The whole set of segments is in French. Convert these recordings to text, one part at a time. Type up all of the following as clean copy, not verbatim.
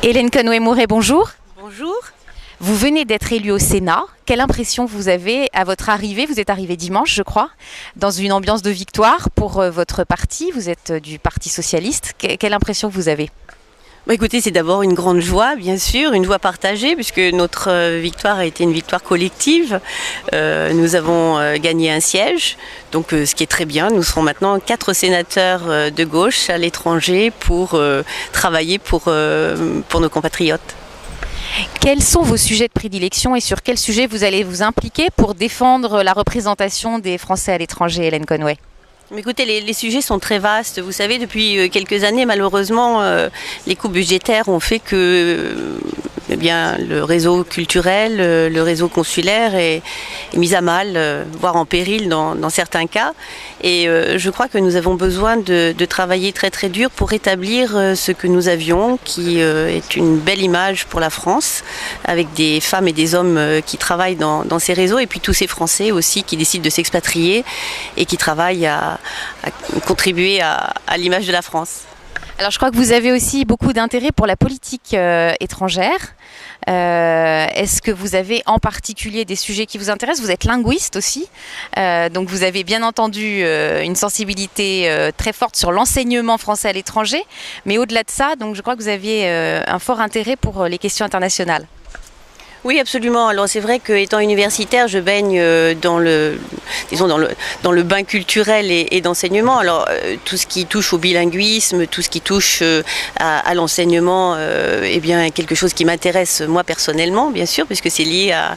Hélène Conway-Mouret, bonjour. Bonjour. Vous venez d'être élue au Sénat. Quelle impression vous avez à votre arrivée? Vous êtes arrivée dimanche, je crois, dans une ambiance de victoire pour votre parti. Vous êtes du Parti socialiste. Quelle impression vous avez? Écoutez, c'est d'abord une grande joie, bien sûr, une joie partagée, puisque notre victoire a été une victoire collective. Nous avons gagné un siège, donc ce qui est très bien. Nous serons maintenant 4 sénateurs de gauche à l'étranger pour travailler pour nos compatriotes. Quels sont vos sujets de prédilection et sur quels sujets vous allez vous impliquer pour défendre la représentation des Français à l'étranger, Hélène Conway? Écoutez, les sujets sont très vastes. Vous savez, depuis quelques années, malheureusement, les coupes budgétaires ont fait que le réseau culturel, le réseau consulaire est mis à mal, voire en péril dans certains cas. Et je crois que nous avons besoin de travailler très très dur pour rétablir ce que nous avions, qui est une belle image pour la France, avec des femmes et des hommes qui travaillent dans ces réseaux, et puis tous ces Français aussi qui décident de s'expatrier et qui travaillent à contribuer à l'image de la France. Alors je crois que vous avez aussi beaucoup d'intérêt pour la politique étrangère. Est-ce que vous avez en particulier des sujets qui vous intéressent? Vous êtes linguiste aussi, donc vous avez bien entendu une sensibilité très forte sur l'enseignement français à l'étranger, mais au-delà de ça, donc je crois que vous aviez un fort intérêt pour les questions internationales. Oui, absolument. Alors c'est vrai qu'étant universitaire, je baigne dans le bain culturel et d'enseignement. Alors tout ce qui touche au bilinguisme, tout ce qui touche à l'enseignement, est quelque chose qui m'intéresse moi personnellement, bien sûr, puisque c'est lié à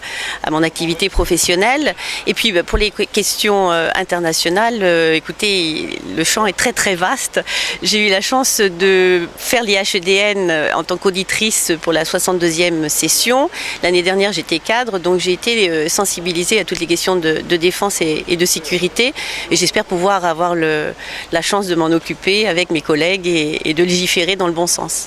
mon activité professionnelle. Et puis pour les questions internationales, écoutez, le champ est très très vaste. J'ai eu la chance de faire l'IHEDN en tant qu'auditrice pour la 62e session. L'année dernière, j'étais cadre, donc j'ai été sensibilisée à toutes les questions de défense et de sécurité. Et j'espère pouvoir avoir la chance de m'en occuper avec mes collègues et de légiférer dans le bon sens.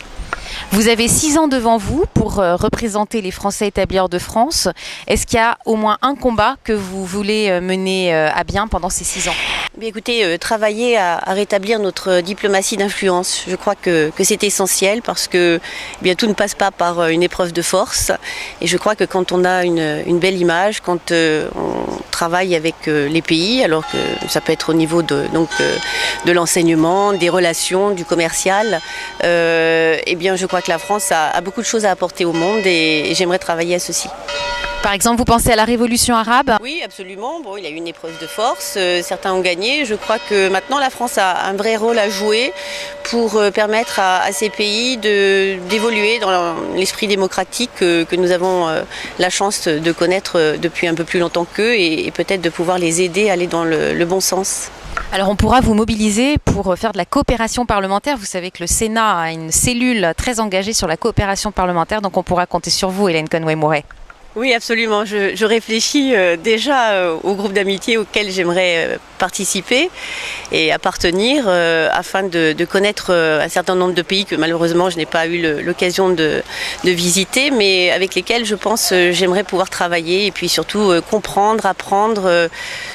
Vous avez 6 ans devant vous pour représenter les Français établis hors de France. Est-ce qu'il y a au moins un combat que vous voulez mener à bien pendant ces 6 ans? Écoutez, travailler à rétablir notre diplomatie d'influence. Je crois que c'est essentiel parce que tout ne passe pas par une épreuve de force. Et je crois que quand on a une belle image, quand on travaille avec les pays, alors que ça peut être au niveau de l'enseignement, des relations, du commercial, je crois que la France a beaucoup de choses à apporter au monde et j'aimerais travailler à ceci. Par exemple, vous pensez à la révolution arabe? Oui, absolument. Bon, il y a eu une épreuve de force, certains ont gagné. Je crois que maintenant la France a un vrai rôle à jouer pour permettre à ces pays d'évoluer dans l'esprit démocratique que nous avons la chance de connaître depuis un peu plus longtemps qu'eux et peut-être de pouvoir les aider à aller dans le bon sens. Alors on pourra vous mobiliser pour faire de la coopération parlementaire. Vous savez que le Sénat a une cellule très engagée sur la coopération parlementaire, donc on pourra compter sur vous, Hélène Conway-Mouret. Oui, absolument. Je réfléchis déjà au groupe d'amitié auquel j'aimerais participer et appartenir afin de connaître un certain nombre de pays que malheureusement je n'ai pas eu l'occasion de visiter, mais avec lesquels je pense j'aimerais pouvoir travailler et puis surtout comprendre, apprendre.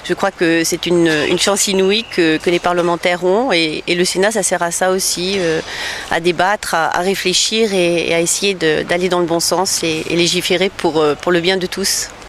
Je crois que c'est une chance inouïe que les parlementaires ont et le Sénat, ça sert à ça aussi, à débattre, à réfléchir et à essayer d'aller dans le bon sens et légiférer pour le bien de tous.